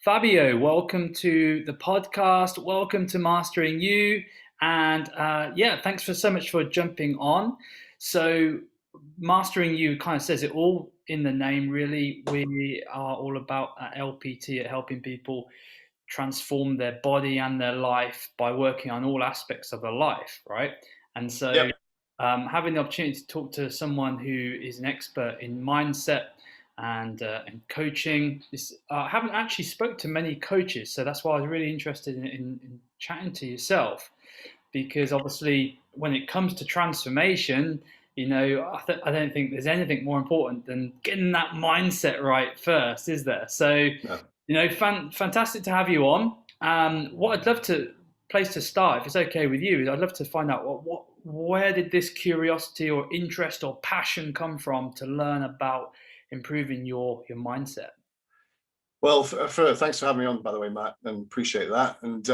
Fabio, welcome to the podcast. Welcome to Mastering You. And yeah, thanks for so much for jumping on. So, Mastering You kind of says it all in the name, really. We are all about at LPT at helping people transform their body and their life by working on all aspects of their life, right? And so, Yep. having the opportunity to talk to someone who is an expert in mindset and coaching. I haven't actually spoke to many coaches, so that's why I was really interested in chatting to yourself, because obviously when it comes to transformation, I don't think there's anything more important than getting that mindset right first, is there? So, No. fantastic to have you on. What I'd love to place to start, if it's okay with you, is I'd love to find out where did this curiosity or interest or passion come from to learn about improving your mindset? Well, thanks for having me on, by the way, Matt, and appreciate that. And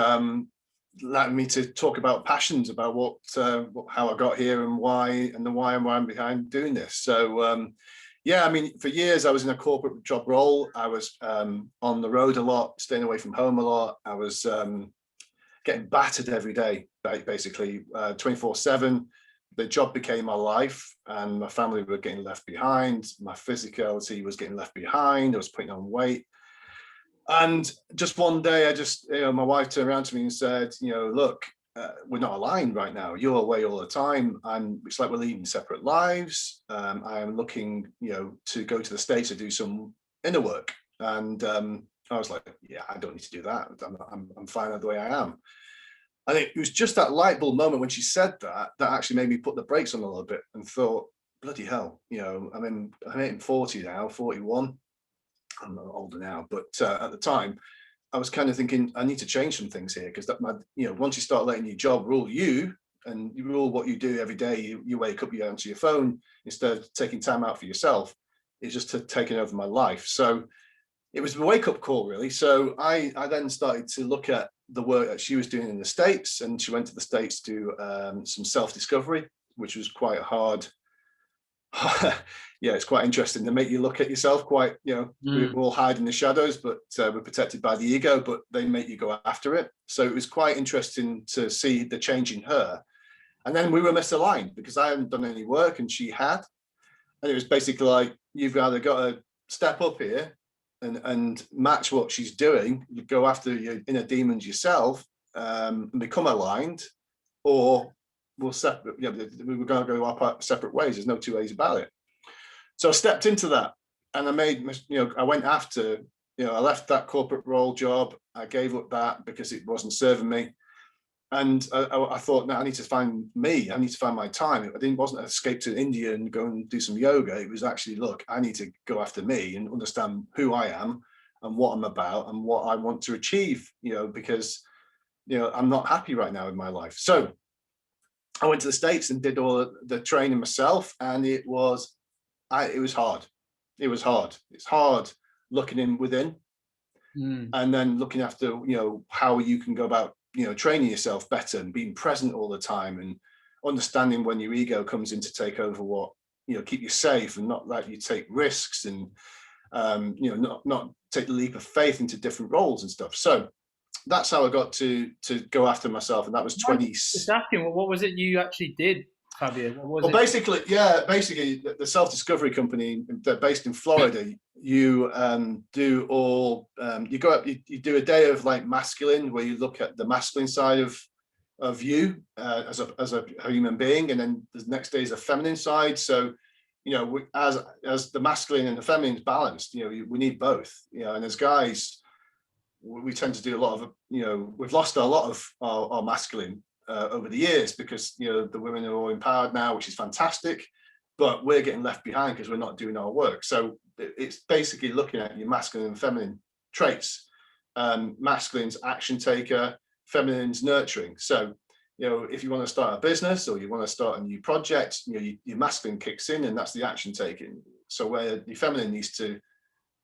allowing me to talk about passions, about how I got here and why, and the why and why I'm behind doing this. So, yeah, I mean, for years I was in a corporate job role. I was on the road a lot, staying away from home a lot. I was getting battered every day, basically 24/7. The job became my life, and my family were getting left behind. My physicality was getting left behind. I was putting on weight. And just one day, my wife turned around to me and said, look, we're not aligned right now. You're away all the time. It's like we're leading separate lives. I am looking, to go to the States to do some inner work. And I was like, yeah, I don't need to do that. I'm fine the way I am. And it was just that light bulb moment when she said that actually made me put the brakes on a little bit and thought, bloody hell, I'm 40 now, 41. I'm not older now, but at the time, I was kind of thinking I need to change some things here, because once you start letting your job rule you and you rule what you do every day, you wake up, you answer your phone instead of taking time out for yourself. It's just taking over my life. So it was a wake up call, really. So I then started to look at the work that she was doing in the States, and she went to the States to do some self discovery, which was quite hard. Yeah, it's quite interesting. They make you look at yourself quite, we Mm. all hide in the shadows, but we're protected by the ego, but they make you go after it. So it was quite interesting to see the change in her. And then we were misaligned because I hadn't done any work and she had. And it was basically like, you've either got to step up here and match what she's doing, you go after your inner demons yourself, and become aligned, or we'll separate, we were going to go our separate ways. There's no two ways about it. So I stepped into that, and I went after, I left that corporate role job. I gave up that because it wasn't serving me. And I thought, no, I need to find me. I need to find my time. It wasn't an escape to India and go and do some yoga. It was actually, look, I need to go after me and understand who I am and what I'm about and what I want to achieve, because, I'm not happy right now in my life. So I went to the States and did all the training myself, and it was hard. It was hard. It's hard looking in within, Mm. and then looking after, how you can go about, training yourself better and being present all the time, and understanding when your ego comes in to take over, what, keep you safe and not let you take risks, and not take the leap of faith into different roles and stuff. So that's how I got to go after myself, and that was Mind 20. just asking, what was it you actually did, Fabio? What was Well, it? basically, the self-discovery company, they're based in Florida. You do all you go up, you do a day of like masculine, where you look at the masculine side of you as a human being, and then the next day is a feminine side. So, as the masculine and the feminine is balanced, we need both. And as guys, we tend to do a lot of, we've lost a lot of our masculine over the years, because the women are all empowered now, which is fantastic, but we're getting left behind because we're not doing our work. So it's basically looking at your masculine and feminine traits. Masculine's action taker, feminine's nurturing. So if you want to start a business or you want to start a new project, your masculine kicks in, and that's the action taking. So where your feminine needs to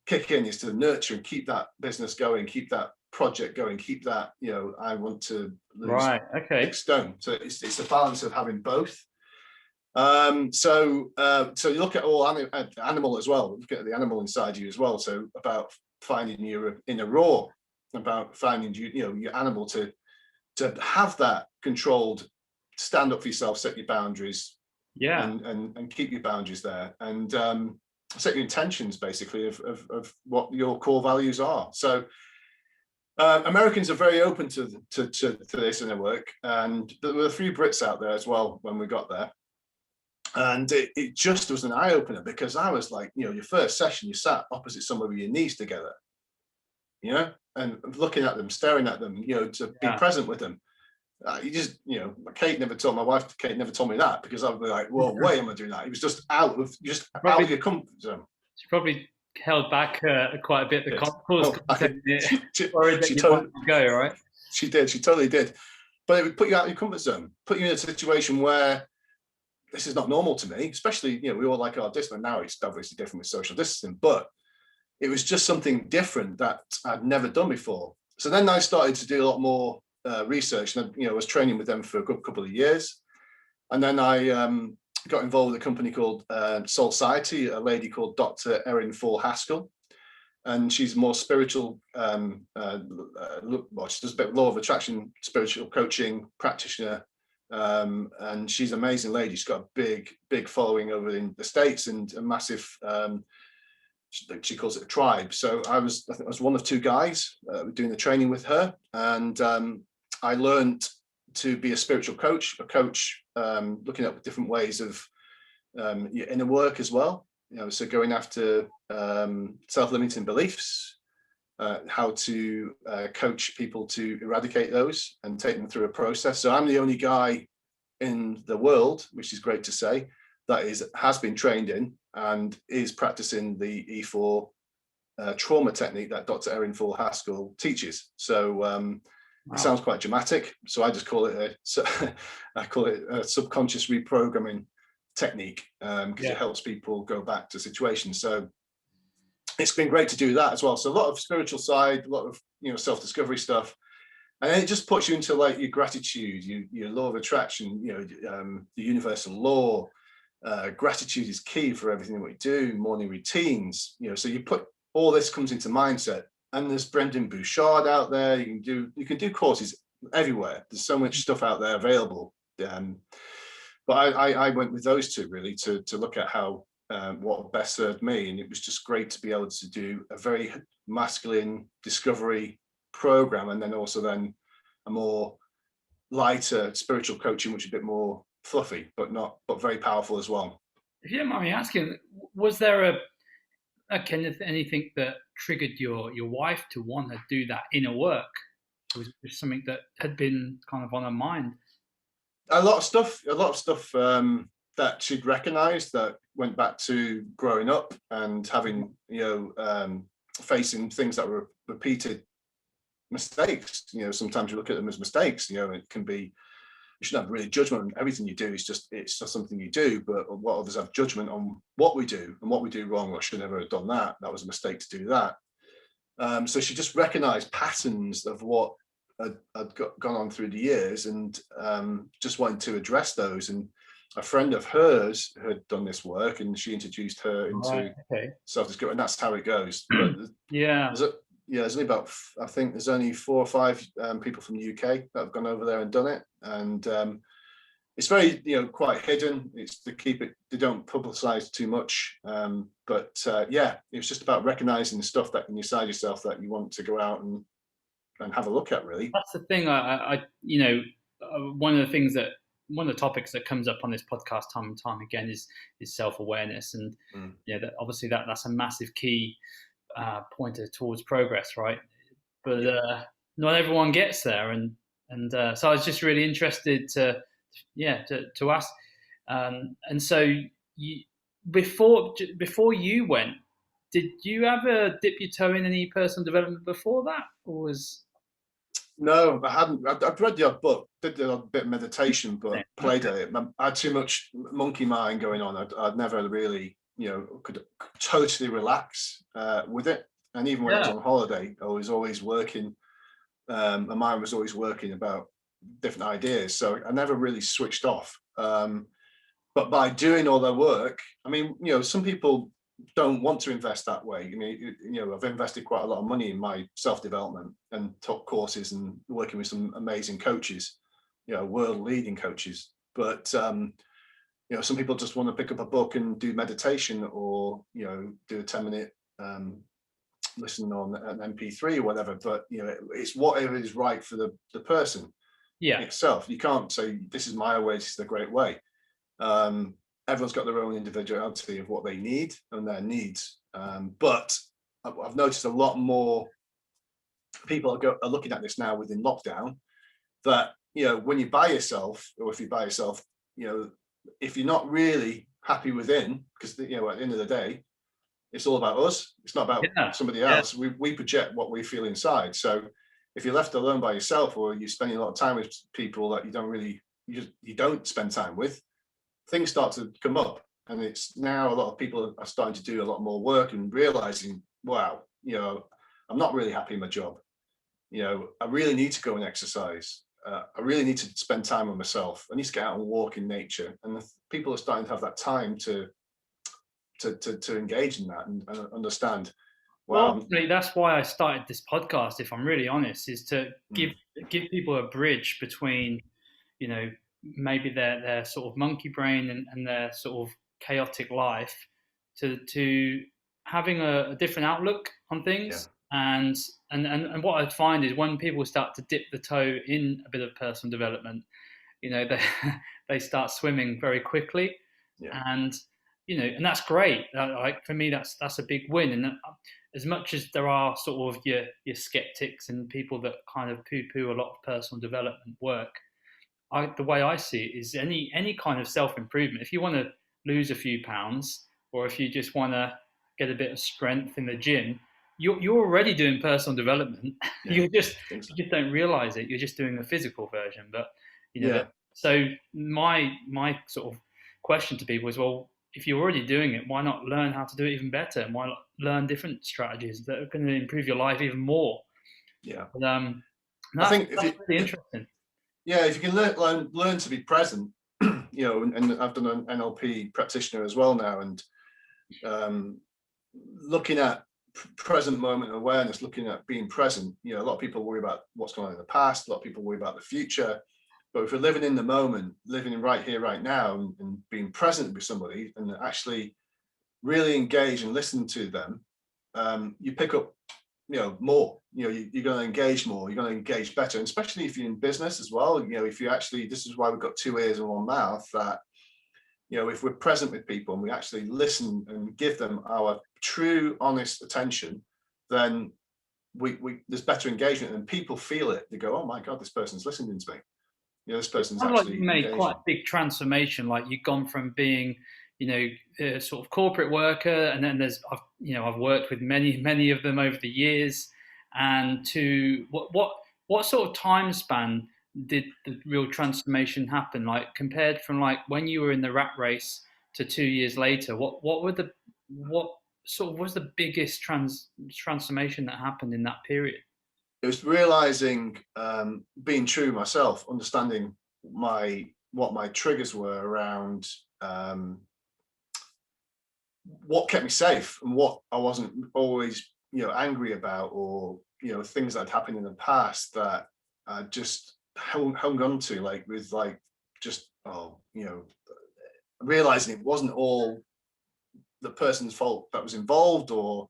kick in is to nurture and keep that business going, keep that project going, keep that, I want to lose Right. Okay. 6 stone. So it's a balance of having both. So you look at all animal as well, look at the animal inside you as well. So about finding your inner raw, about finding your animal to have that controlled, stand up for yourself, set your boundaries, Yeah. and keep your boundaries there, and set your intentions basically of what your core values are. So Americans are very open to this in their work, and there were a few Brits out there as well when we got there. And it just was an eye opener, because I was like, your first session, you sat opposite somebody with your knees together, and looking at them, staring at them, to be Yeah. present with them. You just, my wife Kate never told me that, because I'd be like, well, why am I doing that? It was just out of Probably your comfort zone. she probably held back quite a bit the Yes. course Oh, content, worried that she you might totally, go, right? she did, she totally did. But it would put you out of your comfort zone, put you in a situation where this is not normal to me, especially, we all like our distance. Now it's obviously different with social distancing, but it was just something different that I'd never done before. So then I started to do a lot more research, and I was training with them for a good couple of years. And then I got involved with a company called Self-Sabotaging, a lady called Dr. Erin Fall Haskell. And she's more spiritual, she does a bit of law of attraction, spiritual coaching practitioner. And she's an amazing lady. She's got a big following over in the States, and a massive, she calls it a tribe. So I think I was one of two guys doing the training with her. And I learned to be a spiritual coach, looking at different ways of your inner work as well. So going after self-limiting beliefs, how to coach people to eradicate those and take them through a process. So I'm the only guy in the world, which is great to say, that has been trained in and is practicing the E4 trauma technique that Dr. Erin Fall Haskell teaches. So Wow. It sounds quite dramatic, so I just call it a subconscious reprogramming technique, because it helps people go back to situations. So it's been great to do that as well. So a lot of spiritual side, a lot of self-discovery stuff, and then it just puts you into like your gratitude, your law of attraction, the universal law. Gratitude is key for everything that we do. Morning routines, so you put all this comes into mindset. And there's Brendan Bouchard out there. You can do courses everywhere. There's so much stuff out there available. But I went with those two really to look at how what best served me, and it was just great to be able to do a very masculine discovery program, and then also then a more lighter spiritual coaching, which is a bit more fluffy, but very powerful as well. If you don't mind me asking, was there anything that triggered your wife to want to do that inner work? Was it something that had been kind of on her mind? A lot of stuff that she'd recognized, that went back to growing up and having facing things that were repeated mistakes. Sometimes you look at them as mistakes. It can be, you shouldn't have really judgment on everything you do. It's just something you do. But what others have judgment on what we do and what we do wrong. I should never have done that. That was a mistake to do that. So she just recognized patterns of what had gone on through the years, and just wanted to address those. And a friend of hers had done this work, and she introduced her into self-discovery, and that's how it goes. But there's only about, I think there's only 4 or 5 people from the UK that have gone over there and done it. And it's very, quite hidden. It's to keep it, they don't publicize too much. But it's just about recognizing the stuff that can inside yourself that you want to go out and have a look at, really. That's the thing. One of the topics that comes up on this podcast time and time again is self-awareness, and obviously that's a massive key pointer towards progress, right? But not everyone gets there, and so I was just really interested to ask. And so before you went, did you ever dip your toe in any personal development before that, or was? No, I hadn't. I'd read the odd book, did the odd bit of meditation, but played at it. I had too much monkey mind going on. I'd never really, could totally relax with it. And even when I was on holiday, I was always working. My mind was always working about different ideas. So I never really switched off. But by doing all their work, I mean, some people don't want to invest that way. I mean, I've invested quite a lot of money in my self-development and taught courses and working with some amazing coaches, world leading coaches. But some people just want to pick up a book and do meditation, or do a 10-minute listen on an MP3 or whatever. But it's whatever is right for the person Yeah. itself. You can't say this is my way, this is the great way. Everyone's got their own individuality of what they need and their needs. But I've noticed a lot more people are looking at this now within lockdown, that, when you buy yourself, or if you buy yourself, if you're not really happy within, because, at the end of the day, it's all about us. It's not about Yeah. somebody Yeah. else. We project what we feel inside. So if you're left alone by yourself, or you're spending a lot of time with people that you don't spend time with, things start to come up. And it's now a lot of people are starting to do a lot more work and realizing, wow, I'm not really happy in my job. I really need to go and exercise. I really need to spend time with myself. I need to get out and walk in nature. And people are starting to have that time to engage in that and understand. Well, Wow. ultimately, that's why I started this podcast, if I'm really honest, is to give people a bridge between, you know, maybe their sort of monkey brain and their sort of chaotic life to having a different outlook on Yeah. things. And what I find is when people start to dip the toe in a bit of personal development, they they start swimming very quickly. Yeah. And and that's great. Like for me, that's a big win. And as much as there are sort of your skeptics and people that kind of poo-poo a lot of personal development work, the way I see it is any kind of self-improvement. If you want to lose a few pounds, or if you just want to get a bit of strength in the gym, you're already doing personal development. Yeah. you just I think so. you just don't realize it. You're just doing the physical version. But Yeah. so my sort of question to people is, well, if you're already doing it, why not learn how to do it even better? And why not learn different strategies that are going to improve your life even more? Yeah. But, I that's think really interesting. if you can learn to be present, and I've done an NLP practitioner as well now, and looking at present moment awareness, looking at being present. A lot of people worry about what's going on in the past. A lot of people worry about the future. But if we're living in the moment, living in right here, right now, and being present with somebody, and actually really engage and listen to them, you pick up, more. You're going to engage more. You're going to engage better, and especially if you're in business as well. If you actually, this is why we've got 2 ears and 1 mouth. That if we're present with people and we actually listen and give them our true, honest attention, then we there's better engagement, and people feel it. They go, "Oh my God, this person's listening to me. This It person's sounds like you actually made quite engaging." a big transformation. Like you've gone from being, a sort of corporate worker, and then I've worked with many of them over the years, and to what sort of time span did the real transformation happen? Like compared from like when you were in the rat race to 2 years later, what sort of was the biggest transformation that happened in that period? It was realizing, being true myself, understanding what my triggers were around, what kept me safe and what I wasn't always, angry about, or things that had happened in the past that I just hung on to, like with like just realizing it wasn't all the person's fault that was involved, or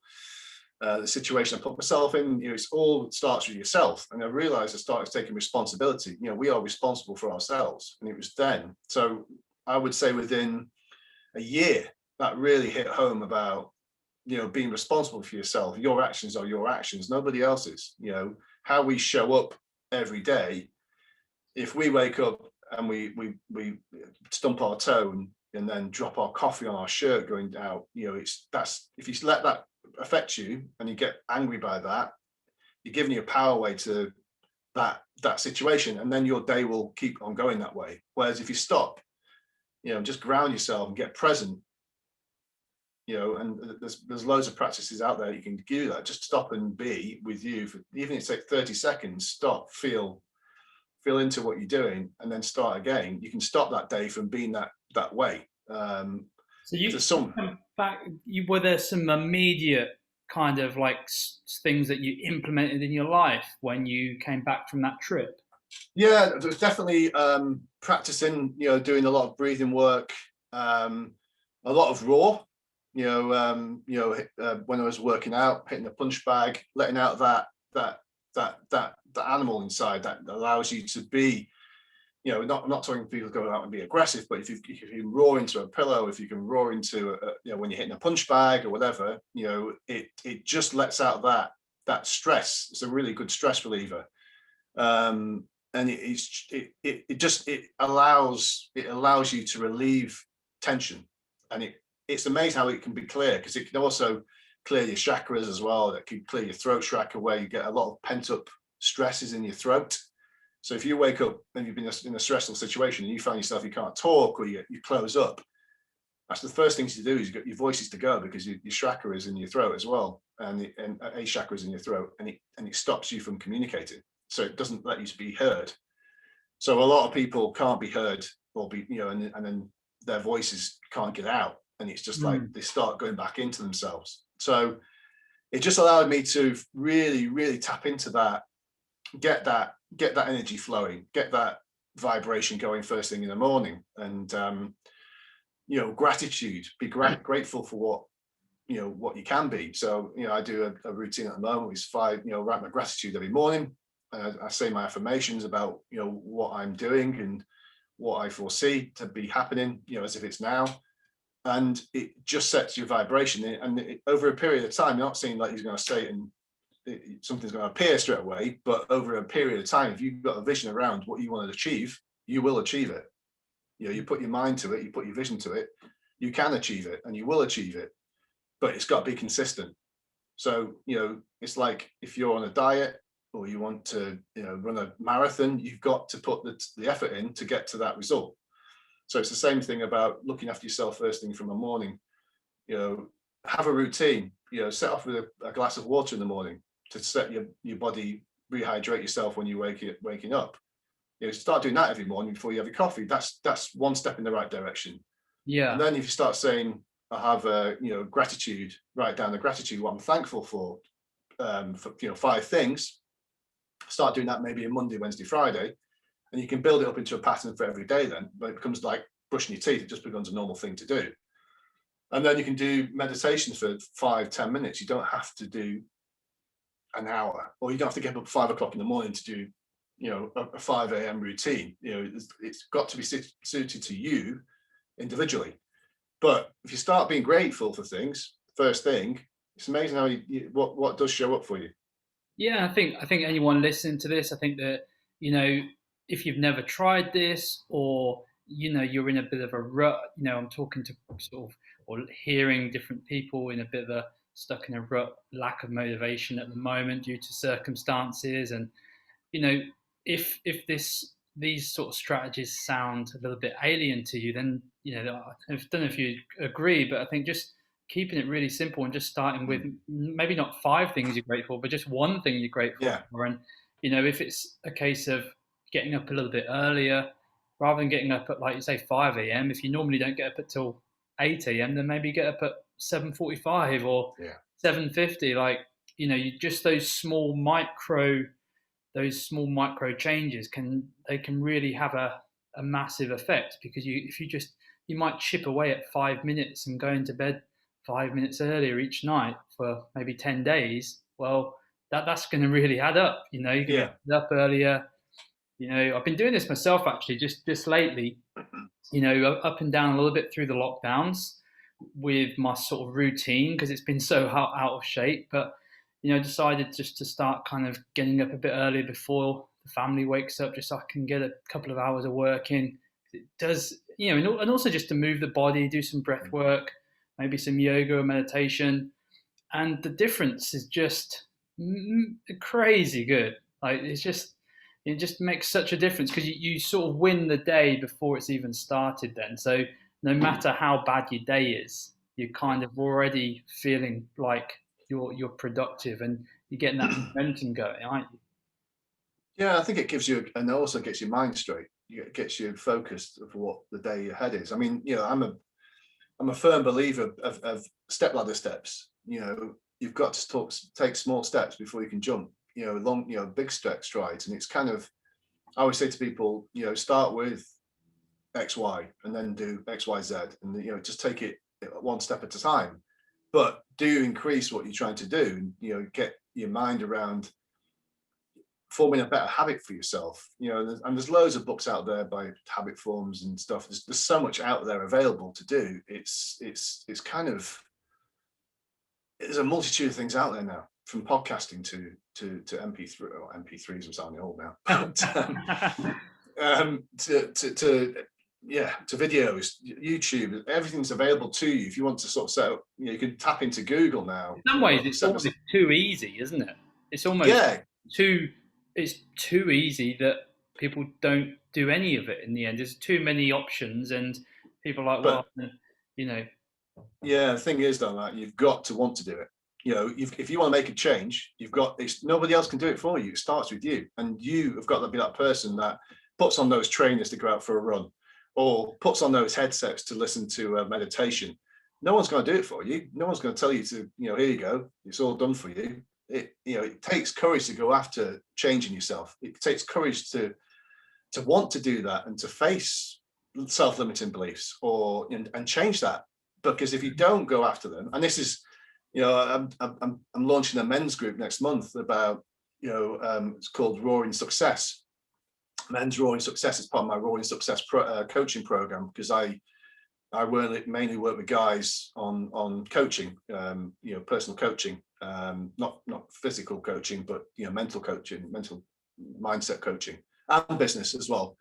the situation I put myself in. It's all starts with yourself. And I realized I started taking responsibility. We are responsible for ourselves. And it was then. So I would say within a year, that really hit home about, being responsible for yourself. Your actions are your actions, nobody else's. How we show up every day. If we wake up and we stump our toe and then drop our coffee on our shirt going out, that's, if you let that affect you and you get angry by that, you're giving your power away to that situation, and then your day will keep on going that way. Whereas if you stop, just ground yourself and get present, and there's loads of practices out there you can do that. Just stop and be with you for, even if it's like 30 seconds. Stop, feel into what you're doing, and then start again. You can stop that day from being that way. So there's you some. come back. Were there some immediate kind of like things that you implemented in your life when you came back from that trip? Yeah, there's definitely practicing, doing a lot of breathing work, a lot of raw, when I was working out, hitting the punch bag, letting out that animal inside that allows you to be, not telling people to go out and be aggressive, but if you can roar into a pillow, if you can roar into when you're hitting a punch bag or whatever, it just lets out that stress. It's a really good stress reliever. And it allows you to relieve tension, and it's amazing how it can be clear, because it can also clear your chakras as well. That can clear your throat chakra, where you get a lot of pent up stresses in your throat. So if you wake up and you've been in a stressful situation and you find yourself you can't talk, or you close up, that's the first thing to do, is your voice is to go, because your chakra is in your throat as well, and a chakra is in your throat, and it stops you from communicating. So it doesn't let you be heard. So a lot of people can't be heard, or and then their voices can't get out, and it's just like Mm. they start going back into themselves. So it just allowed me to really, really tap into that, get that energy flowing, get that vibration going first thing in the morning, and gratitude, be grateful for what you can be. So I do a routine at the moment, which is write my gratitude every morning. I say my affirmations about what I'm doing and what I foresee to be happening, as if it's now, and it just sets your vibration. And over a period of time, you're not saying like he's going to say it and something's going to appear straight away, but over a period of time, if you've got a vision around what you want to achieve, you will achieve it. You put your mind to it, you put your vision to it, you can achieve it, and you will achieve it. But it's got to be consistent. So it's like if you're on a diet, or you want to run a marathon, you've got to put the effort in to get to that result. So it's the same thing about looking after yourself first thing from the morning. Have a routine. Set off with a glass of water in the morning to set your body, rehydrate yourself when you're waking up. Start doing that every morning before you have your coffee. That's one step in the right direction. And Yeah. then if you start saying, I have gratitude, write down the gratitude, what I'm thankful for 5 things. Start doing that maybe on Monday, Wednesday, Friday, and you can build it up into a pattern for every day. Then, but it becomes like brushing your teeth. It just becomes a normal thing to do. And then you can do meditation for 5-10 minutes. You don't have to do an hour, or you don't have to get up at 5 o'clock in the morning to do a 5 a.m. routine. It's got to be suited to you individually. But if you start being grateful for things first thing, it's amazing how what does show up for you. Yeah, I think anyone listening to this, I think that you know if you've never tried this, or you're in a bit of a rut. I'm talking to sort of, or hearing different people in a bit of a stuck in a rut, lack of motivation at the moment due to circumstances, and you know, if these sort of strategies sound a little bit alien to you, then I don't know if you agree, but I think just keeping it really simple and just starting with maybe not 5 things you're grateful, but just one thing you're grateful Yeah, for, and if it's a case of getting up a little bit earlier, rather than getting up at like you say 5 a.m. If you normally don't get up until 8 a.m., then maybe get up at 7:45 or yeah, 7:50. Like you just those small micro changes can really have a massive effect, because if you might chip away at 5 minutes and going to bed 5 minutes earlier each night for maybe 10 days. Well, that's going to really add up. You're going to yeah, get up earlier. I've been doing this myself actually, just lately, up and down a little bit through the lockdowns with my sort of routine, because it's been so out of shape. But decided just to start kind of getting up a bit earlier before the family wakes up, just so I can get a couple of hours of work in. It does, and also just to move the body, do some breath work, maybe some yoga or meditation, and the difference is just crazy good. Like it just makes such a difference, because you sort of win the day before it's even started. Then, so no matter how bad your day is, you're yeah, kind of already feeling like you're productive, and you're getting that momentum going, aren't you? yeah. I think it gives you, and also gets your mind straight. It gets you focused for what the day ahead is. I mean, I'm a firm believer of step ladder steps. You've got to take small steps before you can jump. Big strides. And it's kind of, I always say to people, start with X, Y, and then do X, Y, Z, and just take it one step at a time. But do increase what you're trying to do, and get your mind around forming a better habit for yourself. And there's loads of books out there by habit forms and stuff. There's so much out there available to do. It's kind of, there's a multitude of things out there now, from podcasting to MP3 or MP3s. I'm sounding old now. But, to videos, YouTube, everything's available to you. If you want to sort of set up, you can tap into Google now. In some ways, it's almost too easy, isn't it? It's almost too easy that people don't do any of it in the end. There's too many options, and people are like, Yeah, the thing is, though, that you've got to want to do it. If you want to make a change, nobody else can do it for you. It starts with you, and you have got to be that person that puts on those trainers to go out for a run, or puts on those headsets to listen to meditation. No one's going to do it for you. No one's going to tell you to, here you go, it's all done for you. It takes courage to go after changing yourself. It takes courage to want to do that and to face self-limiting beliefs and change that. Because if you don't go after them, and this is, I'm launching a men's group next month about, it's called Roaring Success. Men's Roaring Success is part of my Roaring Success coaching program, because I mainly work with guys on coaching, personal coaching, not physical coaching, but mental coaching, mental mindset coaching, and business as well.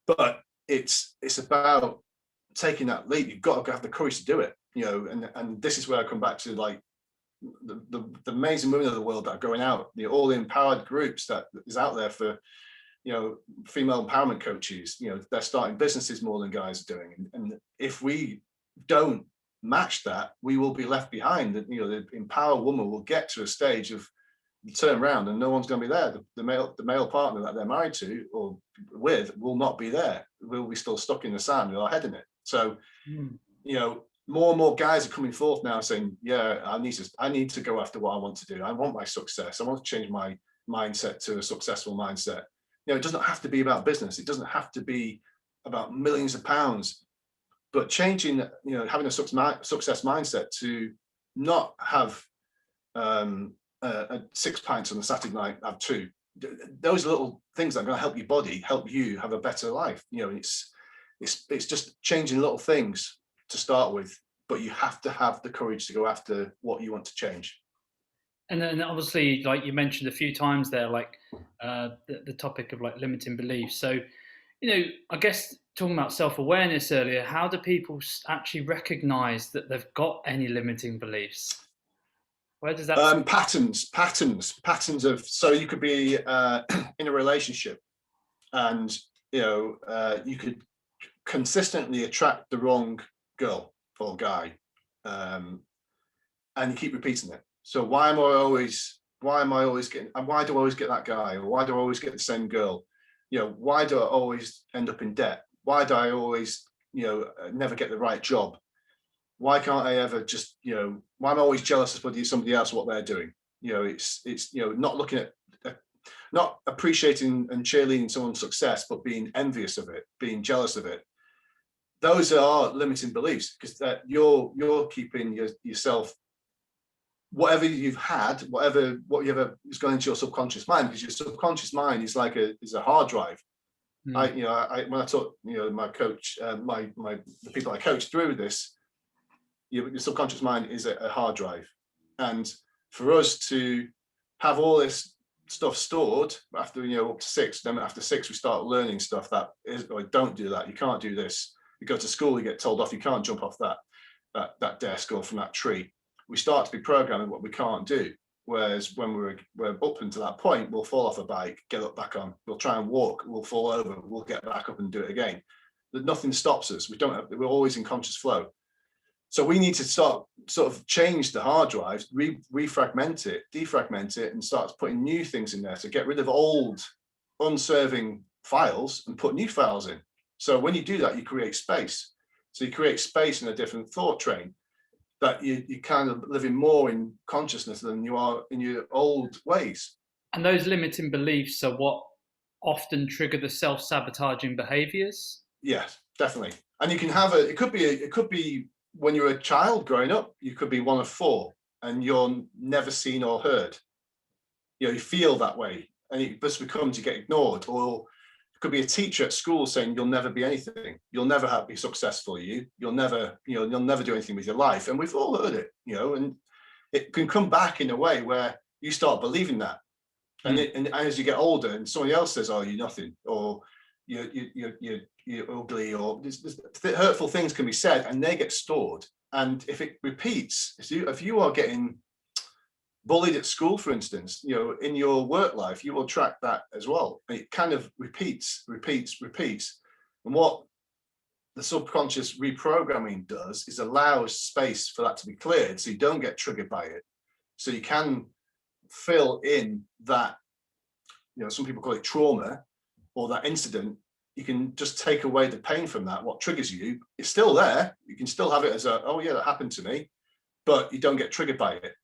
But it's about taking that leap. You've got to have the courage to do it, and this is where I come back to, like, the amazing women of the world that are going out, all the empowered groups that is out there for female empowerment coaches. They're starting businesses more than guys are doing, and if we don't match that, we will be left behind. The empowered woman will get to a stage of turn around and no one's going to be there. The male partner that they're married to or with will not be there. We'll be still stuck in the sand with our head in it. So more and more guys are coming forth now saying, I need to go after what I want to do. I want my success. I want to change my mindset to a successful mindset. It doesn't have to be about business. It doesn't have to be about millions of pounds, but changing, having a success mindset to not have 6 pints on a Saturday night, have 2. Those little things that are going to help your body, help you have a better life. It's just changing little things to start with, but you have to have the courage to go after what you want to change. And then obviously, like you mentioned a few times there, like the topic of like limiting beliefs. So, I guess talking about self-awareness earlier, how do people actually recognize that they've got any limiting beliefs? Where does that patterns of, so you could be in a relationship, and you could consistently attract the wrong girl or guy, and you keep repeating it. So why am I always getting, and why do I always get that guy, or why do I always get the same girl? Why do I always end up in debt? Why do I always never get the right job? Why can't I ever just, why am I always jealous of somebody else, what they're doing? It's not looking at, not appreciating and cheerleading someone's success, but being envious of it, being jealous of it. Those are limiting beliefs, because you're keeping yourself, whatever you've had, whatever is going into your subconscious mind, because your subconscious mind is like a hard drive. When I taught my coach, the people I coach through this, your subconscious mind is a hard drive, and for us to have all this stuff stored after up to 6, then after 6 we start learning stuff that is, don't do that, you can't do this. You go to school, you get told off, you can't jump off that desk or from that tree. We start to be programming what we can't do. Whereas when we're up until that point, we'll fall off a bike, get up back on, we'll try and walk, we'll fall over, we'll get back up and do it again. Nothing stops us. We're always in conscious flow. So we need to start sort of change the hard drives, refragment it, defragment it, and start putting new things in there to get rid of old, unserving files and put new files in. So when you do that, you create space. So you create space in a different thought train, that you kind of living more in consciousness than you are in your old ways. And those limiting beliefs are what often trigger the self-sabotaging behaviors. Yes, definitely. And you can have it could be when you're a child growing up, you could be one of four and you're never seen or heard. You feel that way, and it just becomes, you get ignored. Or it could be a teacher at school saying you'll never be anything, you'll never be successful, you'll never, you'll never do anything with your life. And we've all heard it, and it can come back in a way where you start believing that. And as you get older and somebody else says, oh, you're nothing, or you're ugly, or there's hurtful things can be said, and they get stored. And if it repeats, if you are getting bullied at school, for instance, in your work life, you will track that as well. It kind of repeats. And what the subconscious reprogramming does is allows space for that to be cleared, so you don't get triggered by it. So you can fill in that, some people call it trauma, or that incident. You can just take away the pain from that. What triggers you is still there. You can still have it as oh yeah, that happened to me, but you don't get triggered by it.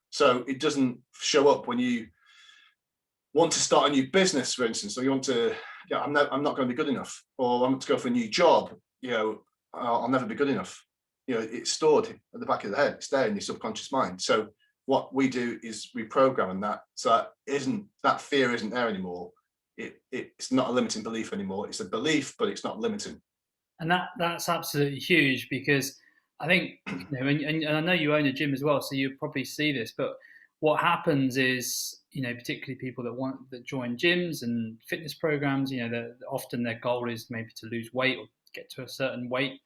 So it doesn't show up when you want to start a new business, for instance, or you want to, I'm not going to be good enough, or I want to go for a new job, I'll never be good enough. It's stored at the back of the head. It's there in your subconscious mind. So what we do is reprogram that, so that fear isn't there anymore. It's not a limiting belief anymore. It's a belief, but it's not limiting. And that's absolutely huge, because I think, and I know you own a gym as well, so you probably see this, but what happens is, particularly people that join gyms and fitness programs, often their goal is maybe to lose weight or get to a certain weight.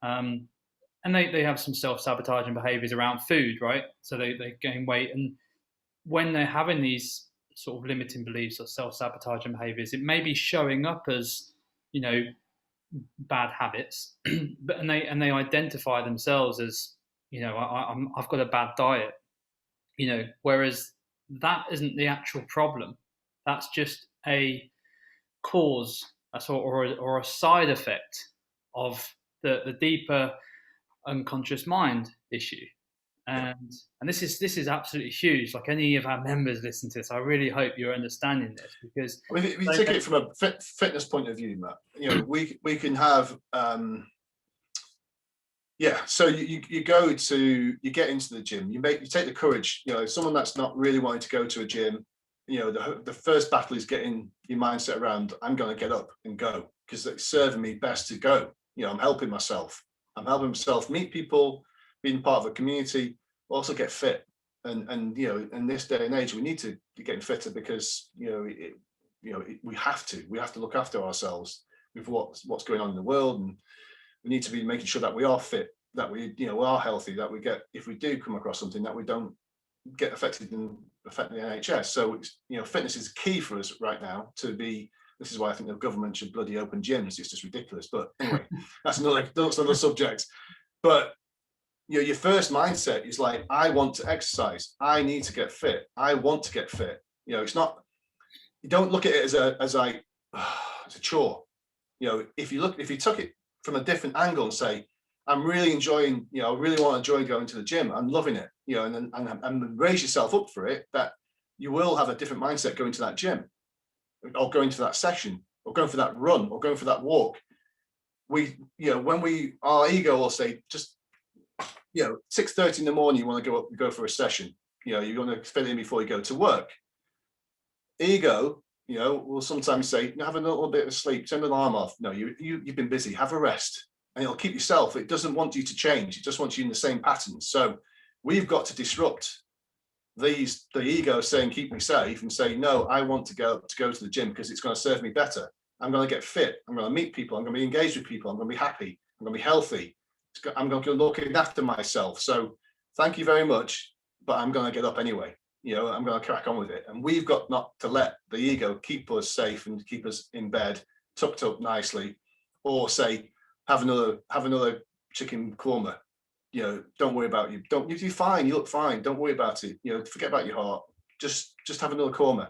And they have some self-sabotaging behaviors around food, right? So they gain weight. And when they're having these sort of limiting beliefs or self-sabotaging behaviors, it may be showing up as, bad habits, but and they identify themselves as, I've got a bad diet, whereas that isn't the actual problem. That's just a cause, or a side effect of the deeper unconscious mind issue. And this is absolutely huge. Like, any of our members listen to this, I really hope you're understanding this, because if you take it from a fitness point of view, Matt, we can have so you get into the gym, you take the courage, someone that's not really wanting to go to a gym, the first battle is getting your mindset around, I'm going to get up and go because it's serving me best to go. I'm helping myself meet people, being part of a community, also get fit. And in this day and age, we need to be getting fitter, because we have to look after ourselves with what's going on in the world, and we need to be making sure that we are fit, that we are healthy, that we get, if we do come across something, that we don't get affected and affect the NHS. So fitness is key for us right now to be. This is why I think the government should bloody open gyms. It's just ridiculous. But anyway, that's another subject. But your first mindset is like, I want to exercise. I need to get fit. I want to get fit. It's not. You don't look at it as a chore. If you took it from a different angle and say, I'm really enjoying. I really want to enjoy going to the gym. I'm loving it. And raise yourself up for it. That you will have a different mindset going to that gym, or going to that session, or going for that run, or going for that walk. Our ego will say, just 6:30 in the morning, you want to go for a session. You want to fit in before you go to work. Ego, will sometimes say, have a little bit of sleep, turn the alarm off. No, you've been busy, have a rest, and it'll keep yourself. It doesn't want you to change. It just wants you in the same patterns. So we've got to disrupt the ego saying, keep me safe, and say, no, I want to go to the gym because it's going to serve me better. I'm going to get fit. I'm going to meet people. I'm going to be engaged with people. I'm going to be happy. I'm going to be healthy. I'm going to look after myself. So thank you very much, but I'm going to get up anyway. I'm going to crack on with it. And we've got not to let the ego keep us safe and keep us in bed, tucked up nicely, or say, have another chicken korma. Don't worry about you. You're fine. You look fine. Don't worry about it. Forget about your heart. Just have another korma.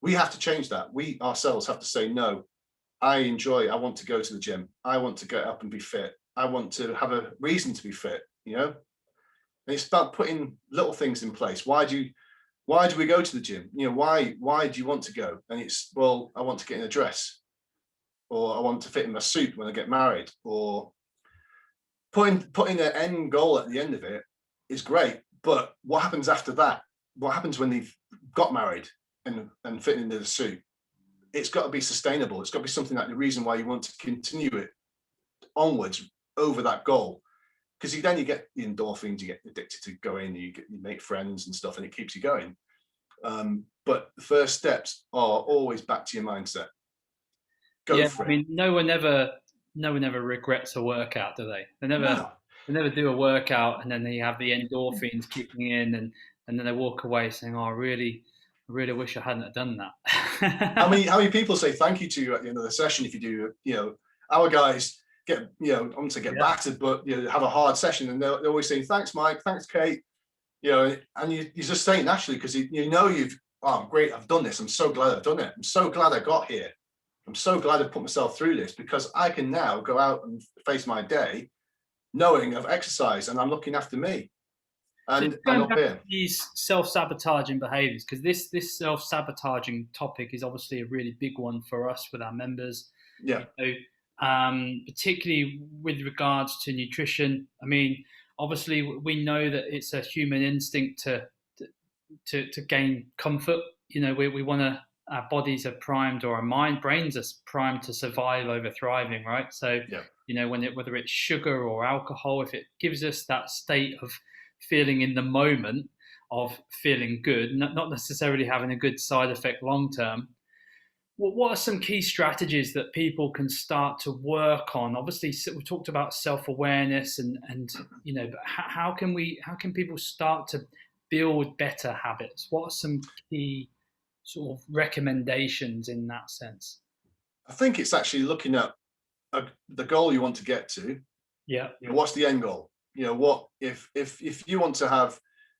We have to change that. We ourselves have to say, no, I want to go to the gym. I want to get up and be fit. I want to have a reason to be fit, and it's about putting little things in place. Why do we go to the gym? Why do you want to go? And it's, well, I want to get in a dress, or I want to fit in my suit when I get married, or putting an end goal at the end of it is great. But what happens after that? What happens when they've got married and fitting into the suit? It's got to be sustainable. It's got to be something like the reason why you want to continue it onwards over that goal. Because then you get the endorphins, you get addicted to going, you make friends and stuff, and it keeps you going. But the first steps are always back to your mindset. Go for it. I mean, no one ever regrets a workout, do they? No. They never do a workout and then they have the endorphins kicking in, and then they walk away saying, "Oh, I really wish I hadn't have done that." How many people say thank you to you at the end of the session if you do? Our guys get, I wouldn't say get battered, but have a hard session, and they're always saying, "Thanks, Mike. Thanks, Kate." And you just say it naturally because I'm great. I've done this. I'm so glad I've done it. I'm so glad I got here. I'm so glad I put myself through this, because I can now go out and face my day knowing I've exercised and I'm looking after me. And up here, these self-sabotaging behaviors, because this self-sabotaging topic is obviously a really big one for us with our members. Yeah. Particularly with regards to nutrition. I mean, obviously we know that it's a human instinct to gain comfort. We want to. Our bodies are primed, or our brains are primed to survive over thriving, right? So, whether it's sugar or alcohol, if it gives us that state of feeling in the moment of feeling good, not necessarily having a good side effect long term, what are some key strategies that people can start to work on? Obviously, we talked about self-awareness and but how can people start to build better habits? What are some key sort of recommendations in that sense? I think it's actually looking at the goal you want to get to. Yeah. What's the end goal? What if you want to have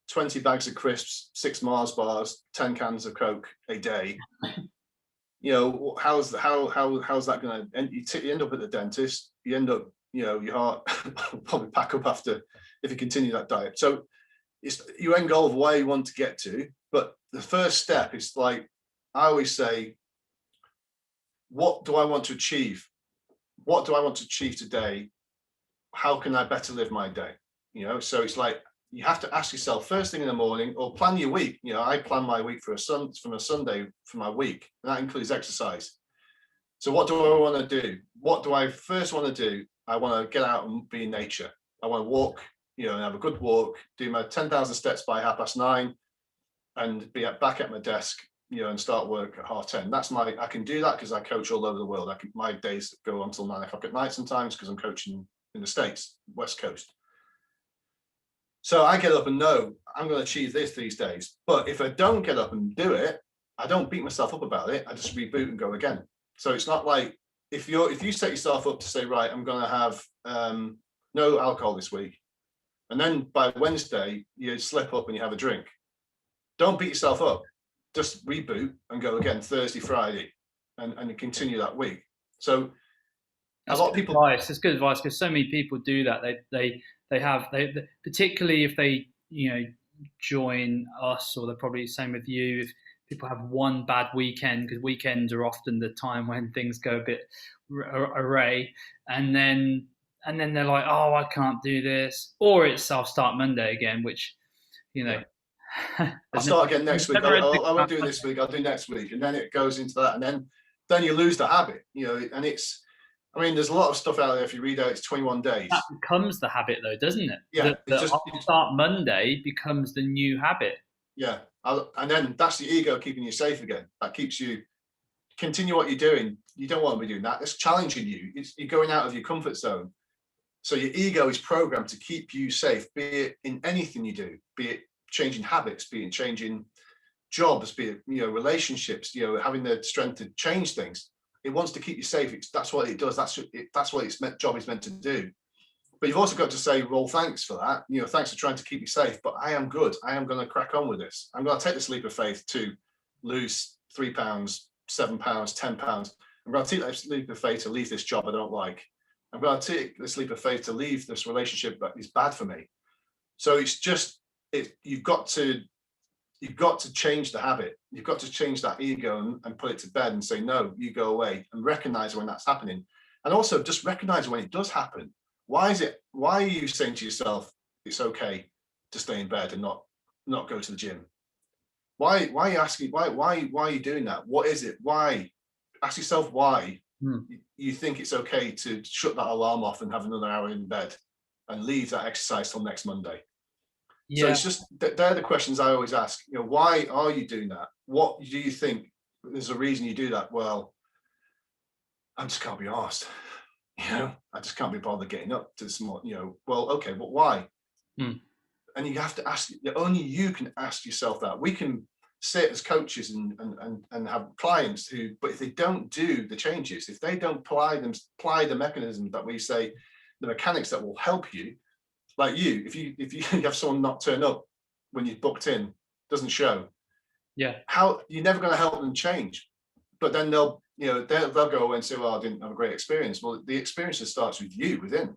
20 bags of crisps, 6 Mars bars, 10 cans of Coke a day? How's that going to end? You end up at the dentist. You end up, your heart will probably pack up after if you continue that diet. So it's your end goal of where you want to get to. But the first step is, like I always say, what do I want to achieve? What do I want to achieve today? How can I better live my day? So it's like you have to ask yourself first thing in the morning, or plan your week. I plan my week from a Sunday for my week, and that includes exercise. So what do I want to do? What do I first want to do? I want to get out and be in nature. I want to walk, and have a good walk, do my 10,000 steps by 9:30, and be back at my desk, and start work at 10:30. I can do that because I coach all over the world. My days go until 9 o'clock at night sometimes, because I'm coaching in the States, West Coast. So I get up and know I'm going to achieve this these days. But if I don't get up and do it, I don't beat myself up about it. I just reboot and go again. So it's not like if you set yourself up to say, right, I'm going to have no alcohol this week, and then by Wednesday you slip up and you have a drink. Don't beat yourself up. Just reboot and go again Thursday, Friday, and continue that week. So that's a lot of people. It's good advice, because so many people do that. They particularly if they join us, or they're probably the same with you. If people have one bad weekend, because weekends are often the time when things go a bit array, and then they're like, oh, I can't do this, or I'll start Monday again, which I'll start again next week. I won't do this week. I'll do next week, and then it goes into that, and then you lose the habit. And it's. I mean, there's a lot of stuff out there. If you read out, it's 21 days. That becomes the habit, though, doesn't it? Yeah. I'll start Monday becomes the new habit. Yeah. And then that's the ego keeping you safe again. That keeps you continue what you're doing. You don't want to be doing that. It's challenging you. You're going out of your comfort zone. So your ego is programmed to keep you safe, be it in anything you do, be it changing habits, be it changing jobs, be it relationships, having the strength to change things. It wants to keep you safe. That's what it does. That's what its job is meant to do. But you've also got to say, well, thanks for that. Thanks for trying to keep me safe. But I am good. I am going to crack on with this. I'm going to take this leap of faith to lose 3 pounds, 7 pounds, 10 pounds. I'm going to take this leap of faith to leave this job I don't like. I'm going to take this leap of faith to leave this relationship that is bad for me. So it's just you've got to change the habit. You've got to change that ego and put it to bed and say, no, you go away, and recognize when that's happening. And also just recognize when it does happen. Why are you saying to yourself, it's okay to stay in bed and not go to the gym? Why are you asking, why are you doing that? What is it? Why? Ask yourself why Hmm. you think it's okay to shut that alarm off and have another hour in bed and leave that exercise till next Monday. So Yeah, it's just they're the questions I always ask. Why are you doing that? What do you think? There's a reason you do that. Well, I just can't be asked. I just can't be bothered getting up to this morning. Well, okay, but why? hmm. And you have to ask. Only you can ask yourself that. We can sit as coaches and have clients who, but if they don't do the changes, if they don't apply the mechanisms that we say, the mechanics that will help you, like you, if you have someone not turn up when you've booked in, doesn't show, Yeah, how you're never going to help them change. But then they'll go away and say, well, I didn't have a great experience. Well, the experience starts with you within.